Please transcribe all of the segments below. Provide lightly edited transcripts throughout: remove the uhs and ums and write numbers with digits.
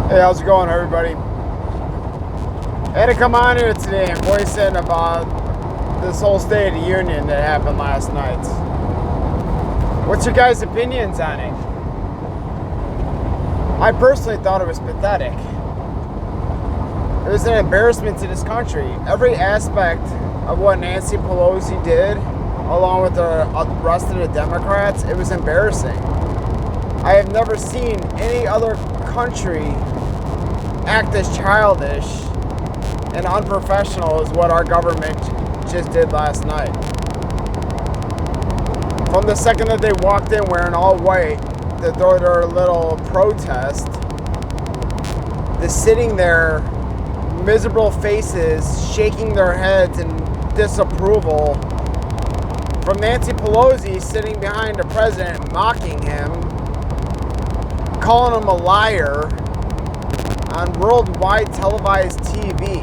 Hey, how's it going, everybody? I had to come on here today and voice in about this whole State of the Union that happened last night. What's your guys' opinions on it? I personally thought it was pathetic. It was an embarrassment to this country. Every aspect of what Nancy Pelosi did, along with the rest of the Democrats, it was embarrassing. I have never seen any other country act as childish and unprofessional as what our government just did last night. From the second that they walked in wearing all white to throw their little protest, the sitting there, miserable faces, shaking their heads in disapproval, from Nancy Pelosi sitting behind the president, mocking him, calling him a liar on worldwide televised TV,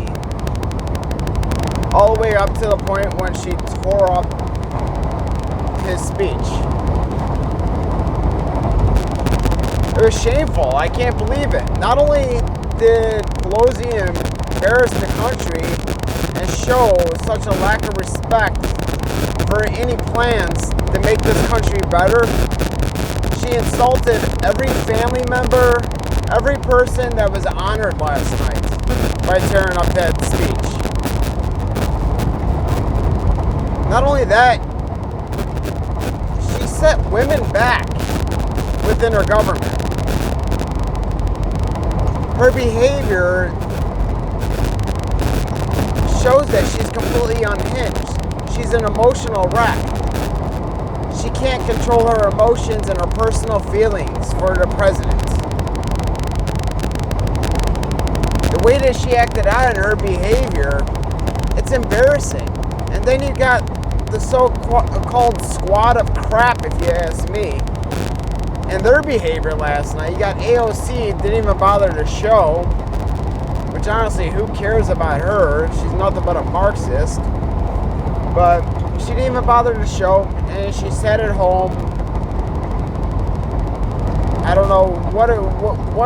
all the way up to the point when she tore up his speech. It was shameful. I can't believe it. Not only did Pelosi embarrass the country and show such a lack of respect for any plans to make this country better, she insulted every family member, every person that was honored last night by tearing up that speech. Not only that, she set women back within her government. Her behavior shows that she's completely unhinged. She's an emotional wreck. She can't control her emotions and her personal feelings for the president. The way that she acted out in her behavior, it's embarrassing. And then you got the so-called squad of crap, if you ask me, and their behavior last night. You got AOC, didn't even bother to show, which honestly, who cares about her? She's nothing but a Marxist. But she didn't even bother to show, and she sat at home. I don't know what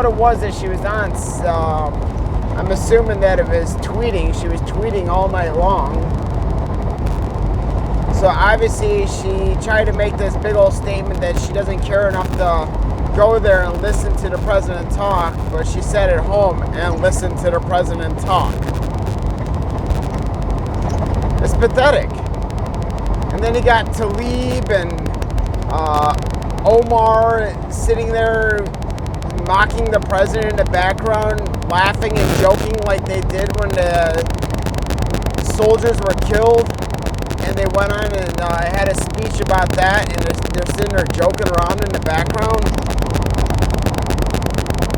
it was that she was on. I'm assuming that it was tweeting. She was tweeting all night long. So obviously she tried to make this big old statement that she doesn't care enough to go there and listen to the president talk, but she sat at home and listened to the president talk. It's pathetic. And then you got Tlaib and Omar sitting there mocking the president in the background, laughing and joking like they did when the soldiers were killed. And they went on and had a speech about that, and they're sitting there joking around in the background.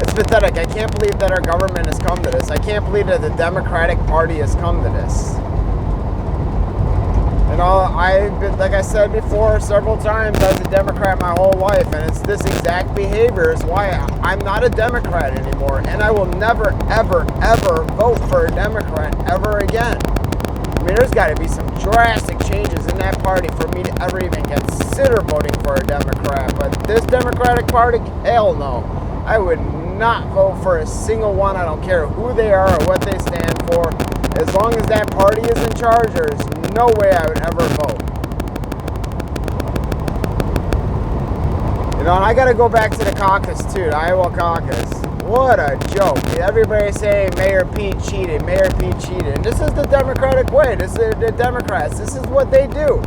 It's pathetic. I can't believe that our government has come to this. I can't believe that the Democratic Party has come to this. You know, I've been, like I said before several times, I was a Democrat my whole life, and it's this exact behavior is why I'm not a Democrat anymore, and I will never, ever, ever vote for a Democrat ever again. I mean, there's got to be some drastic changes in that party for me to ever even consider voting for a Democrat. But this Democratic Party, hell no. I would not vote for a single one. I don't care who they are or what they stand for. As long as that party is in charge, there's no way I would ever vote. You know, and I got to go back to the caucus too, the Iowa caucus. What a joke. Everybody saying Mayor Pete cheated, Mayor Pete cheated. And this is the Democratic way. This is the Democrats. This is what they do.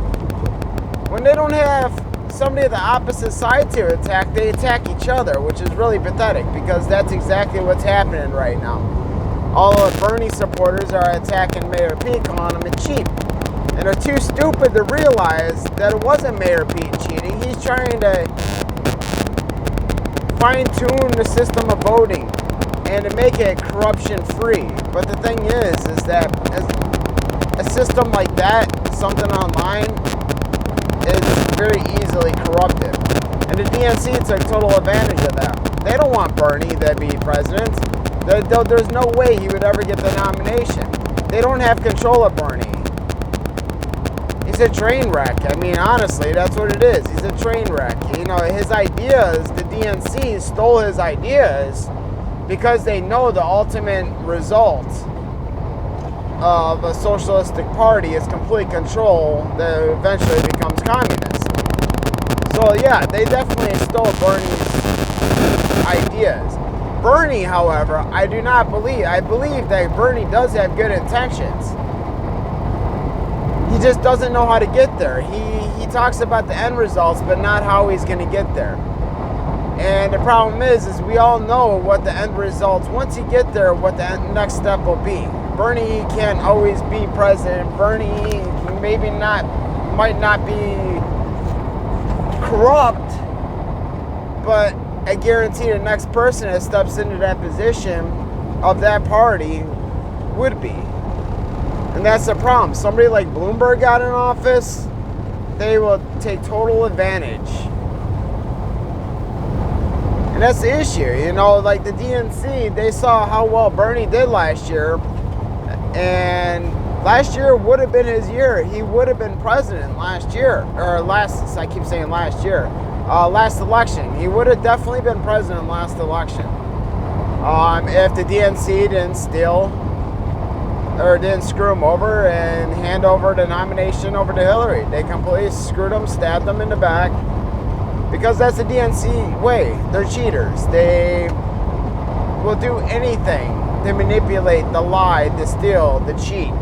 When they don't have somebody of the opposite side to attack, they attack each other, which is really pathetic because that's exactly what's happening right now. All of the Bernie supporters are attacking Mayor Pete, calling him a cheat. And they're too stupid to realize that it wasn't Mayor Pete cheating. He's trying to fine-tune the system of voting and to make it corruption-free. But the thing is that a system like that, something online, is very easily corrupted. And the DNC took total advantage of that. They don't want Bernie to be president. There's no way he would ever get the nomination. They don't have control of Bernie. He's a train wreck. I mean, honestly, that's what it is. He's a train wreck. You know, his ideas, the DNC stole his ideas because they know the ultimate result of a socialistic party is complete control that eventually becomes communist. So yeah, they definitely stole Bernie's ideas. Bernie, however, I believe that Bernie does have good intentions. He just doesn't know how to get there. He talks about the end results, but not how he's going to get there. And the problem is we all know what the end results, once you get there, what the next step will be. Bernie can't always be president. Bernie might not be corrupt, but I guarantee the next person that steps into that position of that party would be. And that's the problem. Somebody like Bloomberg got in office, they will take total advantage. And that's the issue. Like the DNC, they saw how well Bernie did last year. And last year would have been his year. He would have been president last year. Last election. He would have definitely been president last election. If the DNC didn't steal or didn't screw him over and hand over the nomination over to Hillary. They completely screwed him, stabbed him in the back. Because that's the DNC way. They're cheaters. They will do anything to manipulate, to lie, to steal, to cheat.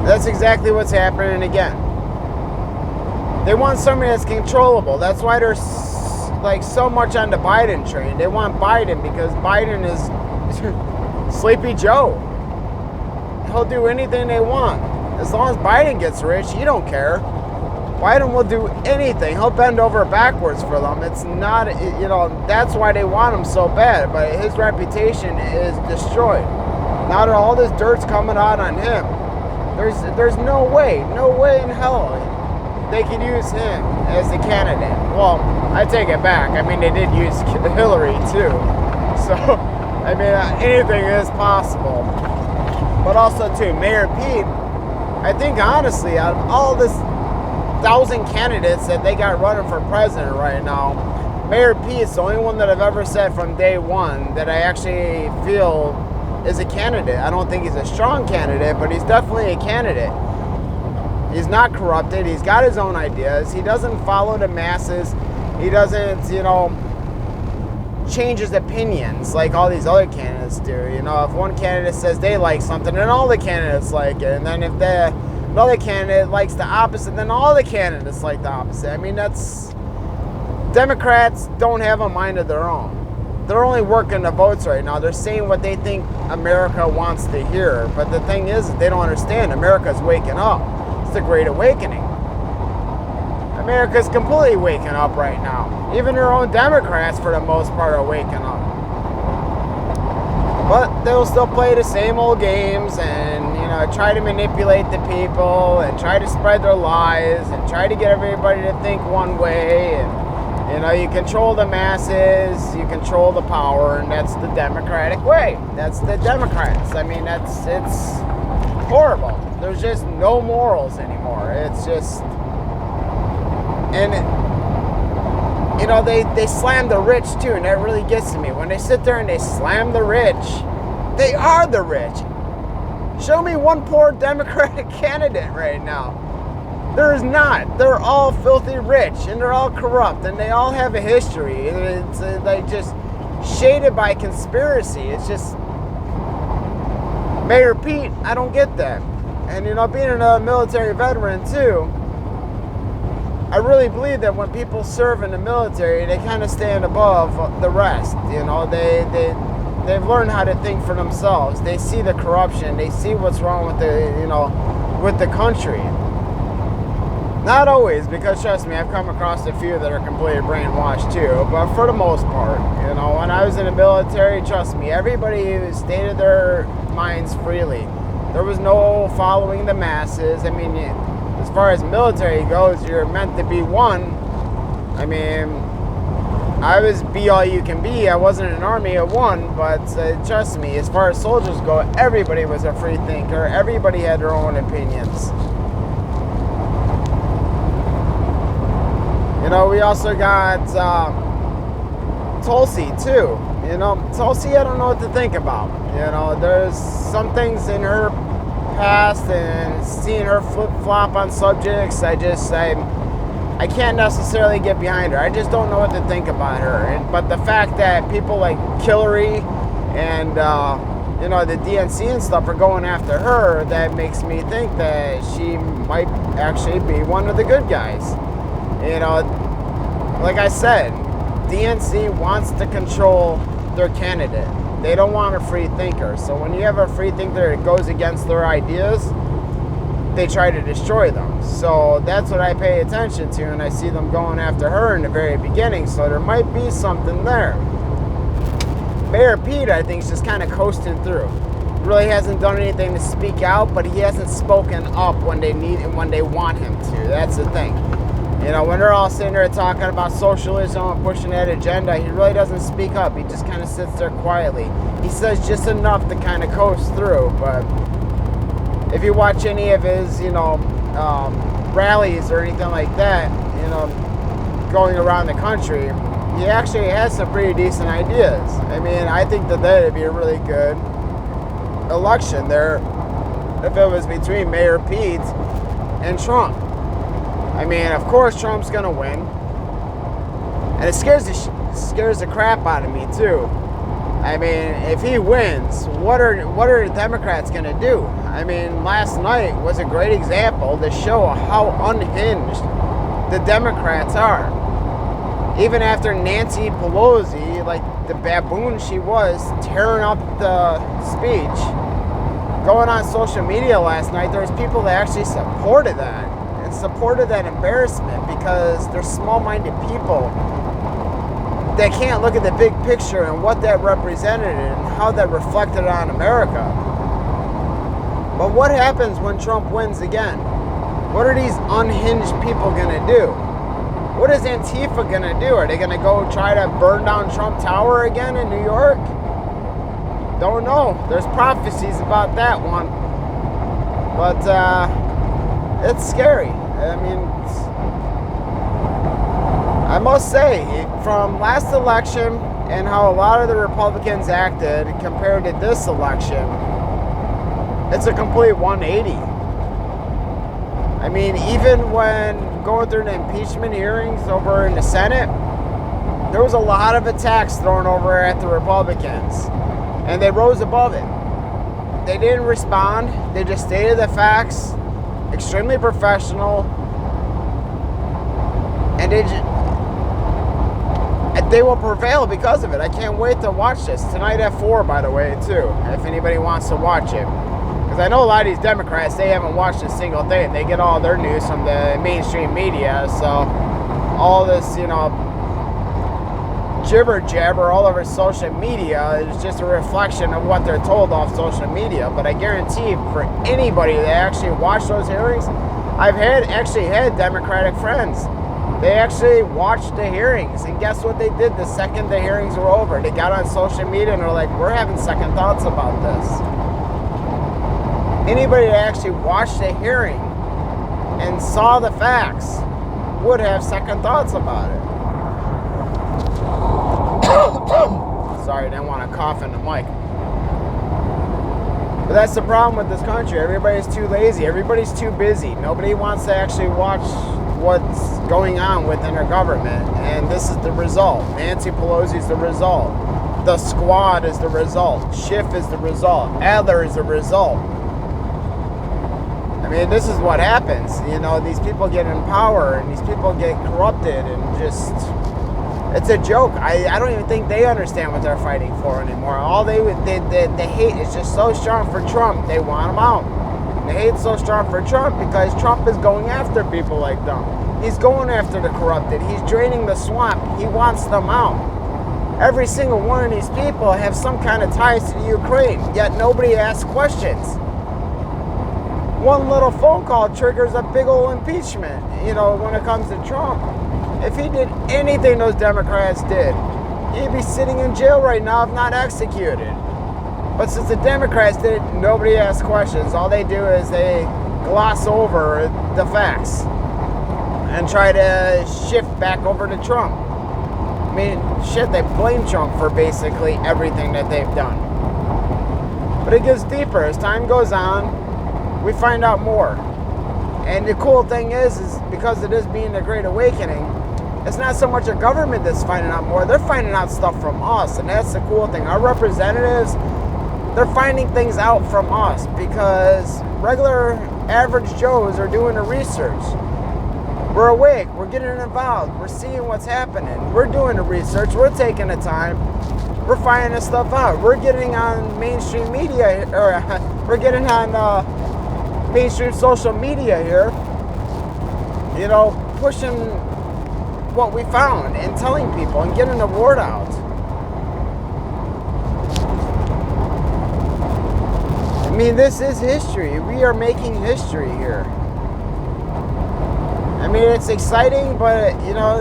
That's exactly what's happening again. They want somebody that's controllable. That's why they're like so much on the Biden train. They want Biden because Biden is Sleepy Joe. He'll do anything they want. As long as Biden gets rich, he don't care. Biden will do anything. He'll bend over backwards for them. It's not, that's why they want him so bad. But his reputation is destroyed. Now that all this dirt's coming out on him, there's no way in hell they could use him as the candidate. Well, I take it back. I mean, they did use Hillary too. So, I mean, anything is possible. But also too, Mayor Pete, I think honestly, out of all this 1,000 candidates that they got running for president right now, Mayor Pete is the only one that I've ever said from day one that I actually feel is a candidate. I don't think he's a strong candidate, but he's definitely a candidate. He's not corrupted. He's got his own ideas. He doesn't follow the masses. He doesn't, change his opinions like all these other candidates do. If one candidate says they like something, then all the candidates like it. And then if another candidate likes the opposite, then all the candidates like the opposite. I mean, Democrats don't have a mind of their own. They're only working the votes right now. They're saying what they think America wants to hear. But the thing is, they don't understand. America's waking up. It's the Great Awakening. America's completely waking up right now. Even their own Democrats, for the most part, are waking up. But they'll still play the same old games and, try to manipulate the people and try to spread their lies and try to get everybody to think one way. And, you control the masses, you control the power, and that's the Democratic way. That's the Democrats. I mean, it's horrible. There's just no morals anymore. It's just... And, they slam the rich, too, and that really gets to me. When they sit there and they slam the rich, they are the rich. Show me one poor Democratic candidate right now. There is not. They're all filthy rich, and they're all corrupt, and they all have a history. It's like just shaded by conspiracy. It's just... Mayor Pete, I don't get that. And, being a military veteran, too, I really believe that when people serve in the military, they kind of stand above the rest. They've learned how to think for themselves. They see the corruption. They see what's wrong with the country. Not always, because trust me, I've come across a few that are completely brainwashed too. But for the most part, when I was in the military, trust me, everybody stated their minds freely. There was no following the masses. I mean, as far as military goes, you're meant to be one. I mean, I was be all you can be. I wasn't an army of one, but trust me, as far as soldiers go, everybody was a free thinker. Everybody had their own opinions. We also got Tulsi too. Tulsi, I don't know what to think about. There's some things in her past and seeing her flip-flop on subjects, I can't necessarily get behind her. I just don't know what to think about her. But the fact that people like Hillary and the DNC and stuff are going after her, that makes me think that she might actually be one of the good guys. Like I said, DNC wants to control their candidate. They don't want a free thinker. So when you have a free thinker that goes against their ideas, they try to destroy them. So that's what I pay attention to, and I see them going after her in the very beginning. So there might be something there. Mayor Pete, I think, is just kind of coasting through. Really hasn't done anything to speak out, but he hasn't spoken up when they need and when they want him to. That's the thing. When they're all sitting there talking about socialism and pushing that agenda, he really doesn't speak up. He just kind of sits there quietly. He says just enough to kind of coast through, but if you watch any of his, rallies or anything like that, going around the country, he actually has some pretty decent ideas. I think that would be a really good election there if it was between Mayor Pete and Trump. Of course Trump's gonna win, and it scares the crap out of me too. If he wins, what are the Democrats gonna do? Last night was a great example to show how unhinged the Democrats are. Even after Nancy Pelosi, like the baboon she was, tearing up the speech, going on social media last night, there was people that actually supported that. Supported that embarrassment because they're small-minded people that can't look at the big picture and what that represented and how that reflected on America. But what happens when Trump wins again? What are these unhinged people gonna do? What is Antifa gonna do? Are they gonna go try to burn down Trump Tower again in New York? Don't know. There's prophecies about that one. But it's scary. I must say, from last election and how a lot of the Republicans acted compared to this election, it's a complete 180. Even when going through the impeachment hearings over in the Senate, there was a lot of attacks thrown over at the Republicans, and they rose above it. They didn't respond. They just stated the facts, extremely professional, and they will prevail because of it. I can't wait to watch this tonight at 4, by the way, too, if anybody wants to watch it. Because I know a lot of these Democrats, they haven't watched a single thing. They get all their news from the mainstream media, so all this, jibber jabber all over social media is just a reflection of what they're told off social media. But I guarantee for anybody that actually watched those hearings, I've actually had Democratic friends. They actually watched the hearings, and guess what they did the second the hearings were over? They got on social media and they're like, we're having second thoughts about this. Anybody that actually watched the hearing and saw the facts would have second thoughts about it. Sorry, I didn't want to cough in the mic. But that's the problem with this country. Everybody's too lazy. Everybody's too busy. Nobody wants to actually watch what's going on within our government. And this is the result. Nancy Pelosi is the result. The Squad is the result. Schiff is the result. Adler is the result. This is what happens. These people get in power and these people get corrupted and just... It's a joke. I don't even think they understand what they're fighting for anymore. All the hate is just so strong for Trump. They want him out. The hate's so strong for Trump because Trump is going after people like them. He's going after the corrupted. He's draining the swamp. He wants them out. Every single one of these people have some kind of ties to the Ukraine, yet nobody asks questions. One little phone call triggers a big old impeachment, when it comes to Trump. If he did anything those Democrats did, he'd be sitting in jail right now if not executed. But since the Democrats did it, nobody asks questions. All they do is they gloss over the facts and try to shift back over to Trump. I mean, shit, they blame Trump for basically everything that they've done. But it gets deeper. As time goes on, we find out more. And the cool thing is because it is being the Great Awakening, it's not so much a government that's finding out more. They're finding out stuff from us. And that's the cool thing. Our representatives, they're finding things out from us because regular average Joes are doing the research. We're awake. We're getting involved. We're seeing what's happening. We're doing the research. We're taking the time. We're finding this stuff out. We're getting on mainstream media, or we're getting on mainstream social media here, you know, pushing what we found and telling people and getting the word out. I mean, this is history. We are making history here. I mean, it's exciting, but, you know,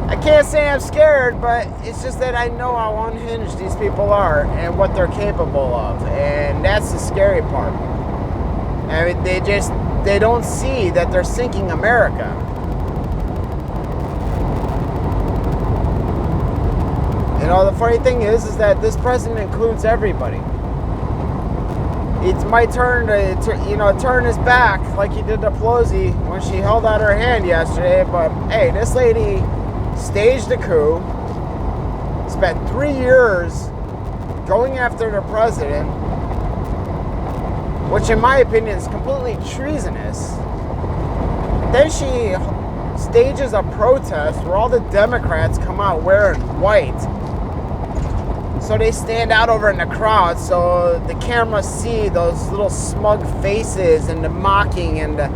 I can't say I'm scared, but it's just that I know how unhinged these people are and what they're capable of. And that's the scary part. I mean, they don't see that they're sinking America. You know, the funny thing is that this president includes everybody. It's my turn to, you know, turn his back like he did to Pelosi when she held out her hand yesterday. But hey, this lady staged a coup, spent 3 years going after the president, which in my opinion is completely treasonous. Then she stages a protest where all the Democrats come out wearing white. So they stand out over in the crowd so the cameras see those little smug faces and the mocking and the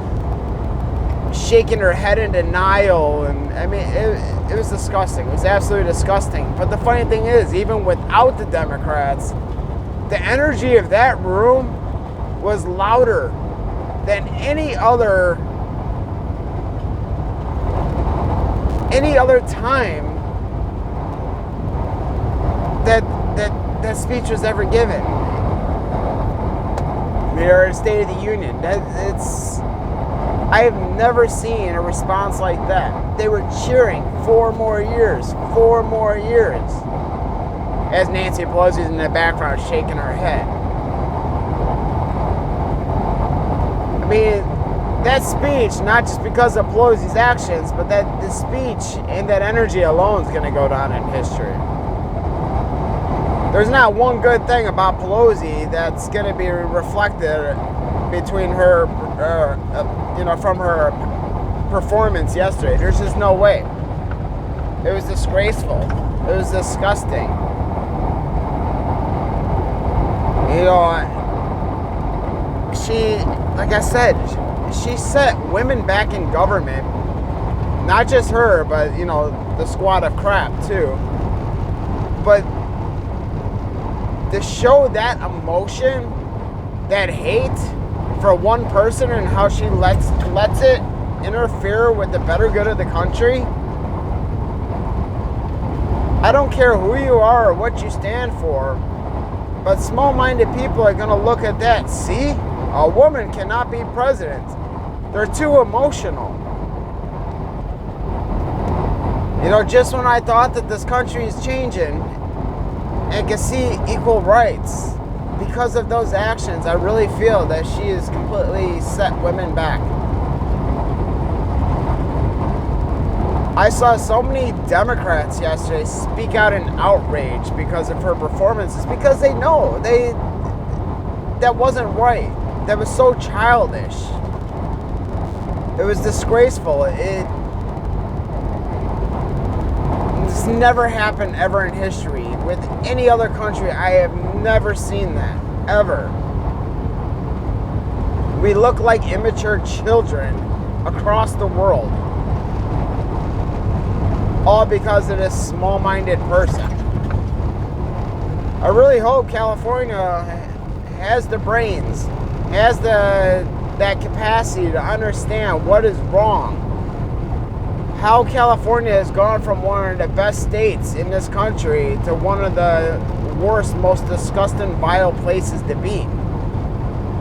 shaking her head in denial. And I mean, it was disgusting. It was absolutely disgusting. But the funny thing is, even without the Democrats, the energy of that room was louder than any other time that speech was ever given. Or State of the Union. I have never seen a response like that. They were cheering 4 more years, 4 more years, as Nancy Pelosi's in the background shaking her head. I mean, that speech, not just because of Pelosi's actions, but that the speech and that energy alone is going to go down in history. There's not one good thing about Pelosi that's going to be reflected between her, from her performance yesterday. There's just no way. It was disgraceful. It was disgusting. You know, like I said, she set women back in government. Not just her, but, you know, the squad of crap, too. But to show that emotion, that hate for one person and how she lets it interfere with the better good of the country. I don't care who you are or what you stand for, but small-minded people are going to look at that. See, a woman cannot be president. They're too emotional. You know, just when I thought that this country is changing and can see equal rights, because of those actions, I really feel that she has completely set women back. I saw so many Democrats yesterday speak out in outrage because of her performances, because they know that wasn't right. That was so childish. It was disgraceful. It's never happened ever in history. With any other country, I have never seen that, ever. We look like immature children across the world. All because of this small-minded person. I really hope California has the brains, has that capacity to understand what is wrong. How California has gone from one of the best states in this country to one of the worst, most disgusting, vile places to be.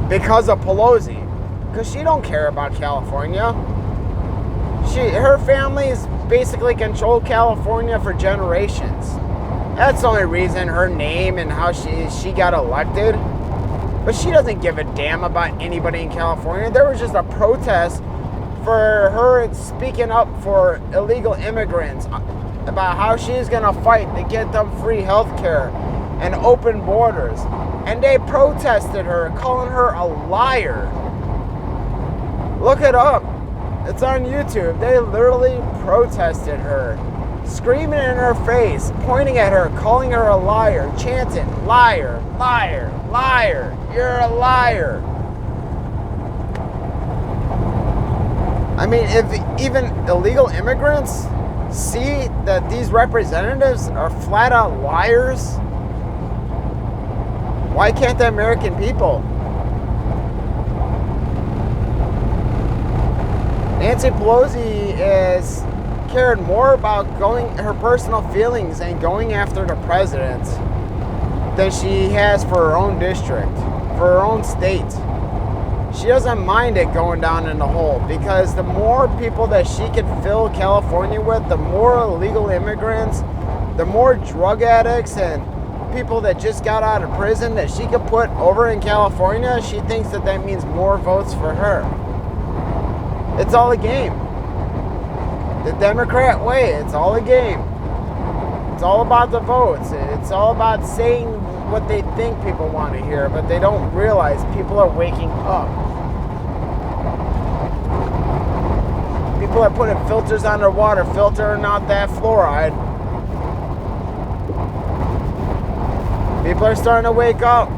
Because of Pelosi. Because she don't care about California. her family's basically controlled California for generations. That's the only reason her name and how she got elected. But she doesn't give a damn about anybody in California. There was just a protest for her speaking up for illegal immigrants, about how she's gonna fight to get them free health care and open borders. And they protested her, calling her a liar. Look it up. It's on YouTube. They literally protested her, screaming in her face, pointing at her, calling her a liar, chanting, liar, liar, liar, you're a liar. I mean, if even illegal immigrants see that these representatives are flat out liars, why can't the American people? Nancy Pelosi is cared more about her personal feelings and going after the president than she has for her own district, for her own state. She doesn't mind it going down in the hole, because the more people that she can fill California with, the more illegal immigrants, the more drug addicts and people that just got out of prison that she could put over in California, she thinks that that means more votes for her. It's all a game. The Democrat way, it's all a game. It's all about the votes. It's all about saying what they think people want to hear, but they don't realize people are waking up. People are putting filters on their water, filtering out that fluoride. People are starting to wake up.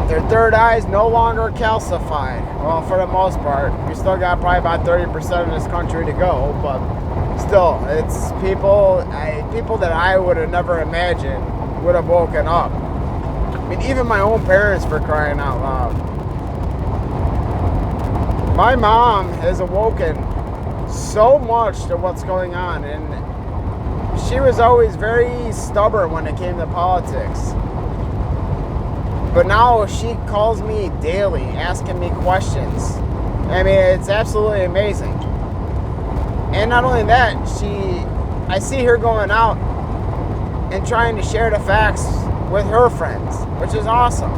Their third eye is no longer calcified. Well, for the most part. We still got probably about 30% of this country to go, but still, it's people that I would have never imagined would have woken up. I mean, even my own parents, for crying out loud. My mom has awoken so much to what's going on, and she was always very stubborn when it came to politics. But now she calls me daily, asking me questions. I mean, it's absolutely amazing. And not only that, I see her going out and trying to share the facts with her friends, which is awesome.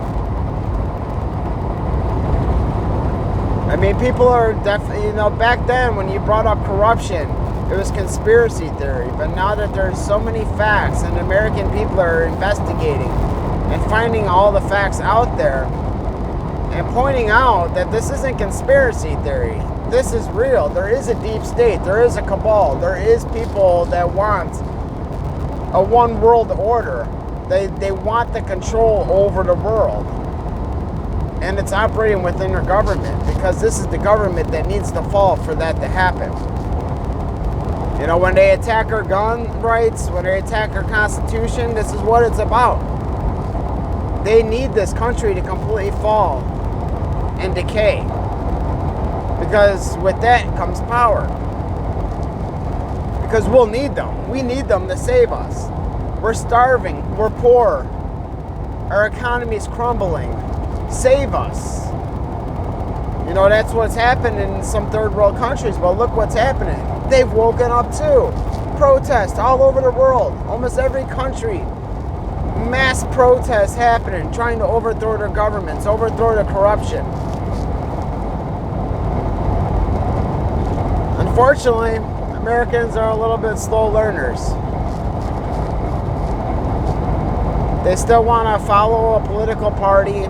I mean, people are definitely, back then when you brought up corruption, it was conspiracy theory. But now that there's so many facts and American people are investigating and finding all the facts out there and pointing out that this isn't conspiracy theory. This is real. There is a deep state. There is a cabal. There is people that want a one world order. They want the control over the world. And it's operating within their government, because this is the government that needs to fall for that to happen. When they attack our gun rights, when they attack our Constitution, this is what it's about. They need this country to completely fall and decay, because with that comes power. Because we'll need them. We need them to save us. We're starving. We're poor. Our economy's crumbling. Save us. That's what's happened in some third world countries, but look what's happening. They've woken up too. Protests all over the world. Almost every country. Mass protests happening, trying to overthrow their governments, overthrow the corruption. Unfortunately, Americans are a little bit slow learners. They still want to follow a political party,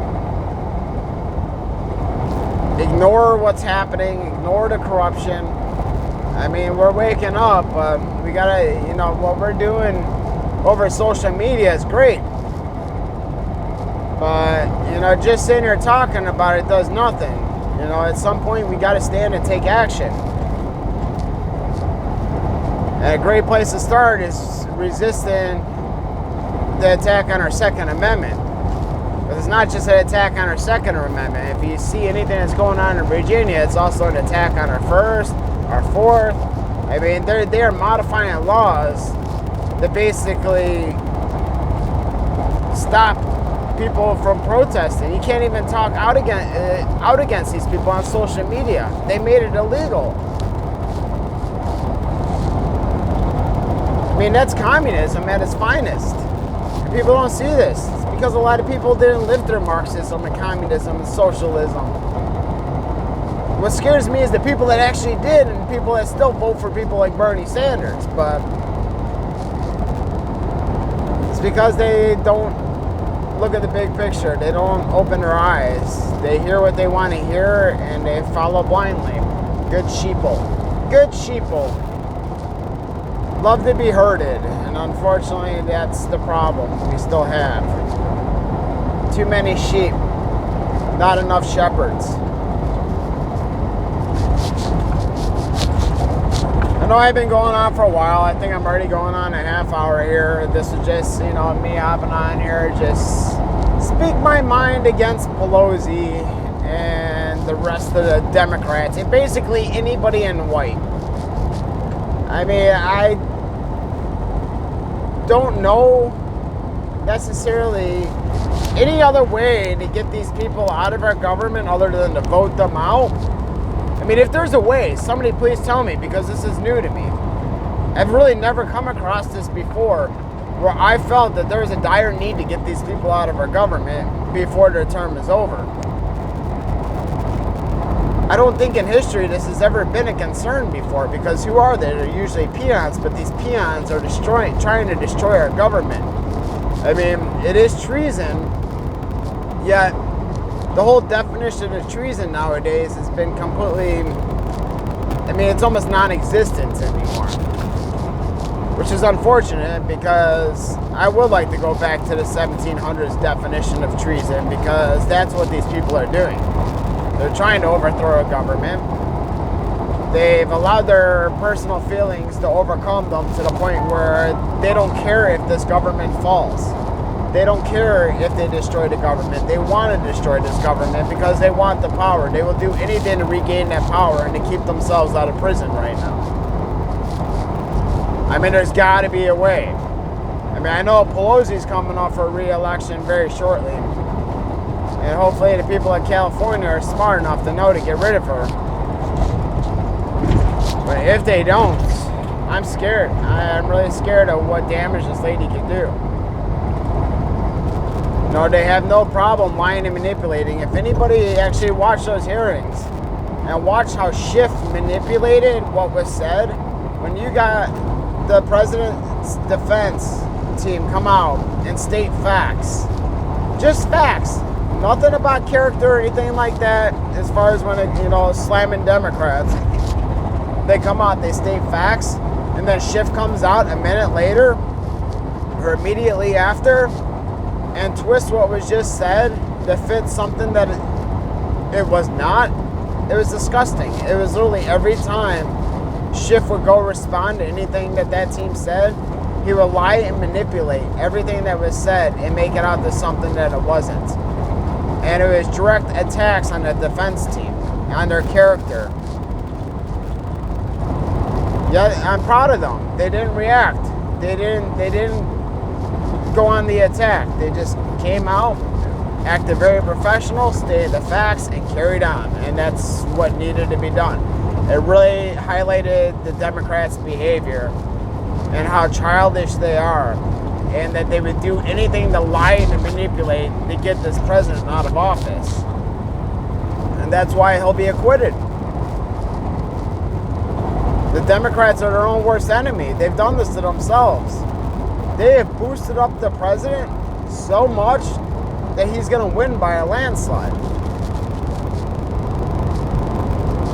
ignore what's happening, ignore the corruption. I mean, we're waking up. We gotta, what we're doing over social media is great. But, just sitting here talking about it does nothing. At some point we gotta stand and take action. And a great place to start is resisting the attack on our Second Amendment. But it's not just an attack on our Second Amendment. If you see anything that's going on in Virginia, it's also an attack on our First, our Fourth. I mean, they are modifying laws that basically stop people from protesting. You can't even talk out against these people on social media. They made it illegal. I mean, that's communism at its finest. And people don't see this. It's because a lot of people didn't live through Marxism and communism and socialism. What scares me is the people that actually did and people that still vote for people like Bernie Sanders. But it's because they don't look at the big picture. They don't open their eyes. They hear what they want to hear and they follow blindly. Good sheeple. Good sheeple. Love to be herded, and unfortunately that's the problem we still have. Too many sheep, not enough shepherds. I know I've been going on for a while. I think I'm already going on a half hour here. This is just, me hopping on here, just speak my mind against Pelosi and the rest of the Democrats, and basically anybody in white. I mean, I don't know necessarily any other way to get these people out of our government other than to vote them out. I mean, if there's a way, somebody please tell me, because this is new to me. I've really never come across this before where I felt that there was a dire need to get these people out of our government before their term is over. I don't think in history this has ever been a concern before, because who are they? They're usually peons, but these peons are trying to destroy our government. I mean, it is treason, yet the whole definition of treason nowadays has been completely, it's almost non-existent anymore. Which is unfortunate, because I would like to go back to the 1700s definition of treason, because that's what these people are doing. They're trying to overthrow a government. They've allowed their personal feelings to overcome them to the point where they don't care if this government falls. They don't care if they destroy the government. They want to destroy this government because they want the power. They will do anything to regain that power and to keep themselves out of prison right now. I mean, there's got to be a way. I mean, I know Pelosi's coming up for re-election very shortly. And hopefully the people in California are smart enough to know to get rid of her. But if they don't, I'm scared. I'm really scared of what damage this lady can do. They have no problem lying and manipulating. If anybody actually watched those hearings and watched how Schiff manipulated what was said, when you got the president's defense team come out and state facts, just facts, nothing about character or anything like that, as far as when it, slamming Democrats. They come out, they state facts, and then Schiff comes out a minute later or immediately after and twist what was just said to fit something that it was not. It was disgusting. It was literally every time Schiff would go respond to anything that team said, he would lie and manipulate everything that was said and make it out to something that it wasn't. And it was direct attacks on the defense team, on their character. Yeah, I'm proud of them. They didn't react. They didn't go on the attack. They just came out, acted very professional, stated the facts, and carried on. And that's what needed to be done. It really highlighted the Democrats' behavior and how childish they are, and that they would do anything to lie and to manipulate to get this president out of office. And that's why he'll be acquitted. The Democrats are their own worst enemy. They've done this to themselves. They have boosted up the president so much that he's going to win by a landslide.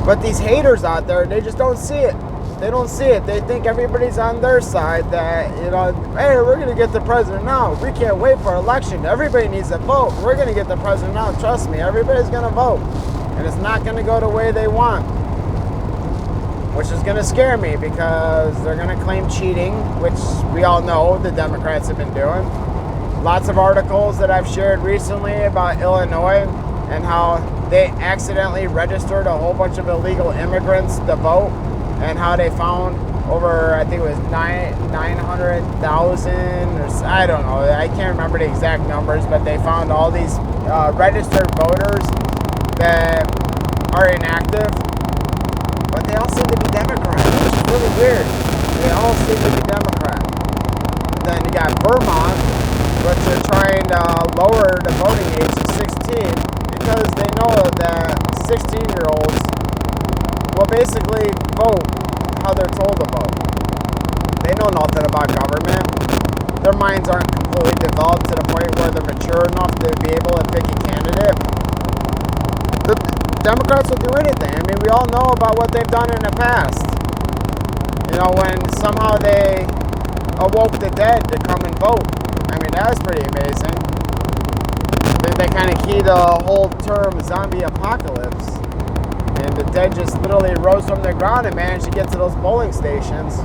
But these haters out there, they just don't see it. They don't see it. They think everybody's on their side, that, hey, we're going to get the president now. We can't wait for election. Everybody needs to vote. We're going to get the president now. Trust me, everybody's going to vote. And it's not going to go the way they want. Which is going to scare me, because they're going to claim cheating, which we all know the Democrats have been doing. Lots of articles that I've shared recently about Illinois and how they accidentally registered a whole bunch of illegal immigrants to vote, and how they found over, I think it was 900,000, or I don't know, I can't remember the exact numbers, but they found all these registered voters that are inactive, but they all seem to be Democrats. It's really weird. They all seem to be Democrat. Then you got Vermont, which are trying to lower the voting age to 16 because they know that 16-year-olds will basically vote how they're told to vote. They know nothing about government. Their minds aren't completely developed to the point where they're mature enough to be able to pick a candidate. The Democrats will do anything. I mean, we all know about what they've done in the past. You know, when somehow they awoke the dead to come and vote. I mean, that was pretty amazing. They kind of keyed the whole term zombie apocalypse. And the dead just literally rose from the ground and managed to get to those polling stations.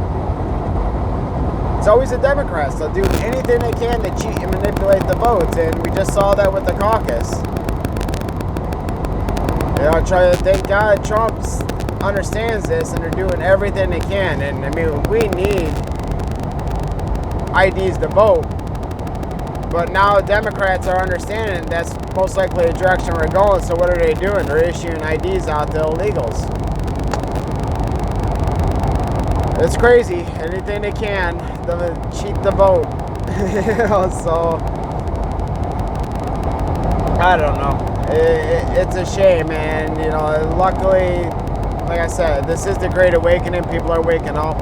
It's always the Democrats. They'll do anything they can to cheat and manipulate the votes. And we just saw that with the caucus. You know, thank God Trump understands this and they're doing everything they can. And I mean, we need IDs to vote. But now Democrats are understanding that's most likely the direction we're going. So what are they doing? They're issuing IDs out to illegals. It's crazy. Anything they can to cheat the vote. You know, so I don't know. It's a shame, man. You know, luckily, like I said, this is the Great Awakening. People are waking up.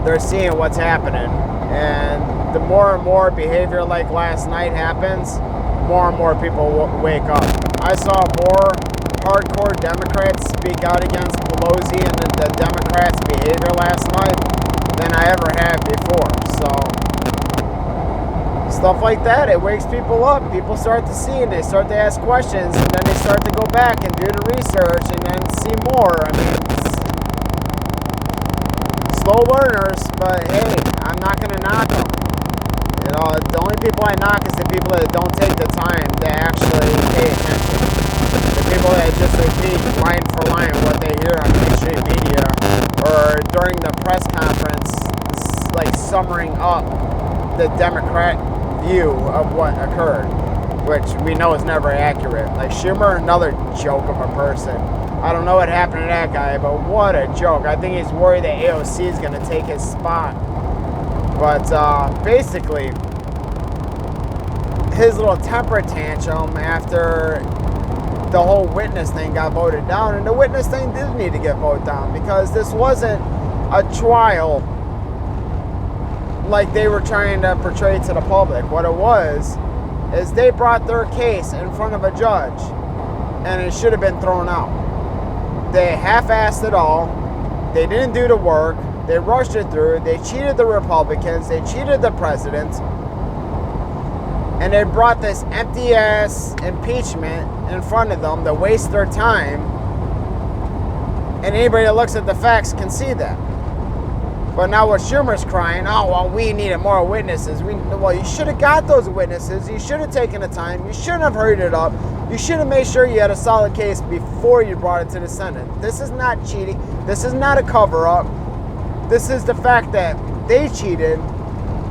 They're seeing what's happening. And the more and more behavior like last night happens, more and more people wake up. I saw more hardcore Democrats speak out against Pelosi and the Democrats' behavior last night than I ever had before. So stuff like that, it wakes people up. People start to see and they start to ask questions, and then they start to go back and do the research and then see more. I mean, slow learners, but hey, I'm not going to knock them. You know, the only people I knock is the people that don't take the time to actually pay attention. The people that just repeat line for line what they hear on mainstream media or during the press conference, like summing up the Democrat view of what occurred, which we know is never accurate. Like Schumer, another joke of a person. I don't know what happened to that guy, but what a joke. I think he's worried that AOC is going to take his spot. But basically, his little temper tantrum after the whole witness thing got voted down, and the witness thing did need to get voted down because this wasn't a trial like they were trying to portray to the public. What it was is they brought their case in front of a judge, and it should have been thrown out. They half-assed it all. They didn't do the work. They rushed it through. They cheated the Republicans. They cheated the president. And they brought this empty-ass impeachment in front of them to waste their time. And anybody that looks at the facts can see that. But now what Schumer's crying, oh, well, we needed more witnesses. Well, you should have got those witnesses. You should have taken the time. You shouldn't have hurried it up. You should have made sure you had a solid case before you brought it to the Senate. This is not cheating. This is not a cover-up. This is the fact that they cheated.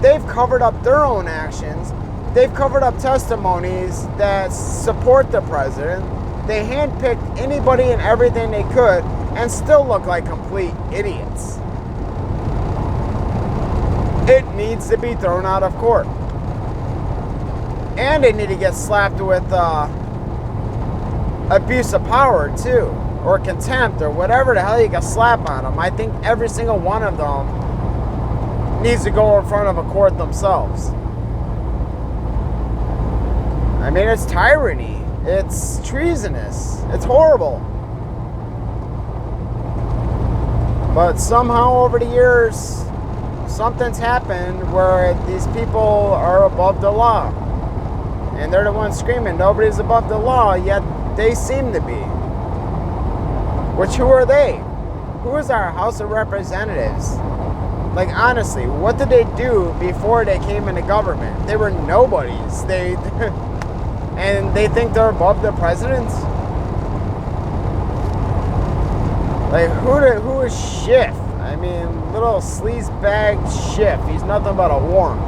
They've covered up their own actions. They've covered up testimonies that support the president. They handpicked anybody and everything they could and still look like complete idiots. It needs to be thrown out of court. And they need to get slapped with abuse of power too, or contempt, or whatever the hell you can slap on them. I think every single one of them needs to go in front of a court themselves. I mean, it's tyranny. It's treasonous. It's horrible. But somehow over the years, something's happened where these people are above the law. And they're the ones screaming, nobody's above the law, yet they seem to be. Which, who are they? Who is our House of Representatives? Like, honestly, what did they do before they came into government? They were nobodies. And they think they're above the president? Like, who is Schiff? I mean, little sleazebag Schiff. He's nothing but a worm.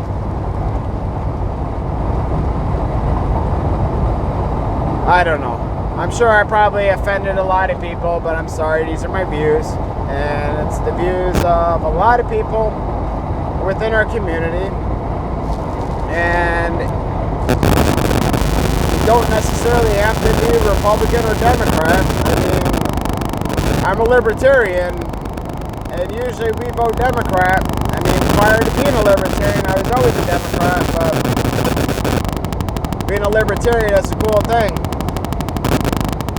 I don't know. I'm sure I probably offended a lot of people, but I'm sorry. These are my views. And it's the views of a lot of people within our community. And you don't necessarily have to be Republican or Democrat. I mean, I'm a libertarian, and usually we vote Democrat. I mean, prior to being a libertarian, I was always a Democrat, but being a libertarian, that's a cool thing.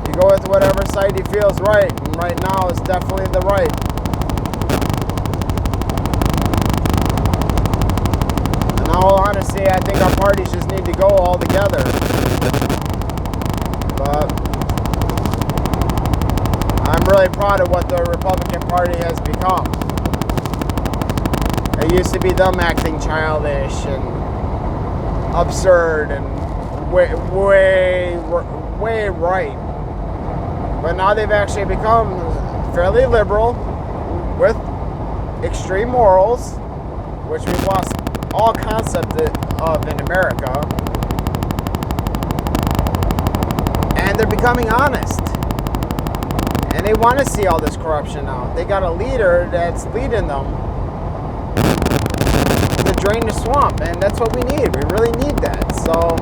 You go with whatever side he feels right, and right now it's definitely the right. In all honesty, I think our parties just need to go all together. But I'm really proud of what the Republican Party has become. It used to be them acting childish and absurd and way right. But now they've actually become fairly liberal with extreme morals, which we've lost all concept of in America. And they're becoming honest. And they want to see all this corruption out. They got a leader that's leading them to drain the swamp. And that's what we need. We really need that. So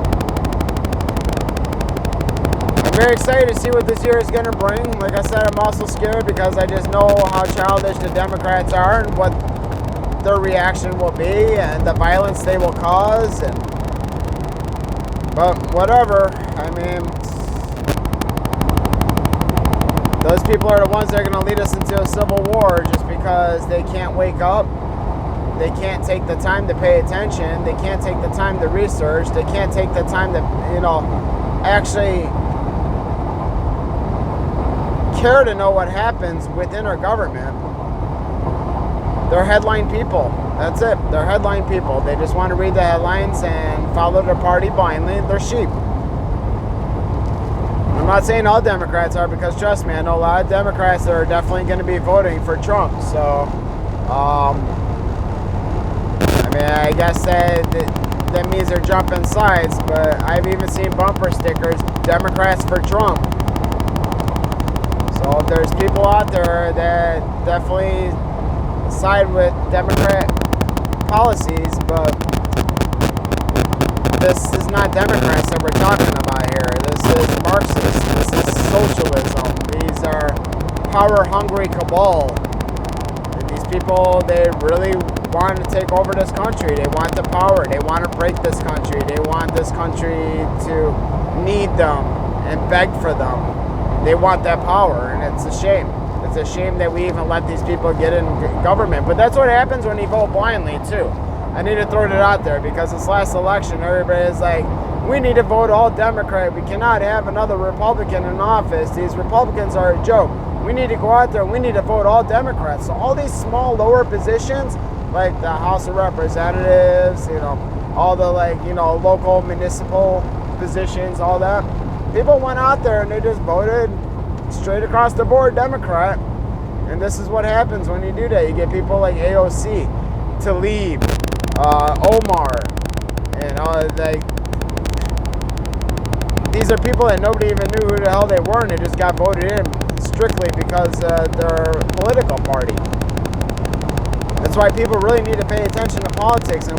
I'm very excited to see what this year is going to bring. Like I said, I'm also scared because I just know how childish the Democrats are and what their reaction will be and the violence they will cause. But whatever. I mean, those people are the ones that are going to lead us into a civil war just because they can't wake up. They can't take the time to pay attention. They can't take the time to research. They can't take the time to, actually care to know what happens within our government. They're headline people. That's it. They're headline people. They just want to read the headlines and follow their party blindly. They're sheep. I'm not saying all Democrats are, because trust me, I know a lot of Democrats that are definitely going to be voting for Trump. So, I mean, I guess that means they're jumping sides, but I've even seen bumper stickers, Democrats for Trump. So there's people out there that definitely side with Democrat policies, but this is not Democrats that we're talking about here. This is Marxist. This is socialism. These are power-hungry cabal. And these people, they really want to take over this country. They want the power. They want to break this country. They want this country to need them and beg for them. They want that power, and it's a shame. It's a shame that we even let these people get in government. But that's what happens when you vote blindly, too. I need to throw it out there, because this last election, everybody's like, we need to vote all Democrat. We cannot have another Republican in office. These Republicans are a joke. We need to go out there. We need to vote all Democrats. So all these small, lower positions, like the House of Representatives, all the local municipal positions, all that. People went out there and they just voted straight across the board Democrat. And this is what happens when you do that. You get people like AOC, Tlaib, Omar, these are people that nobody even knew who the hell they were, and they just got voted in strictly because their political party. That's why people really need to pay attention to politics and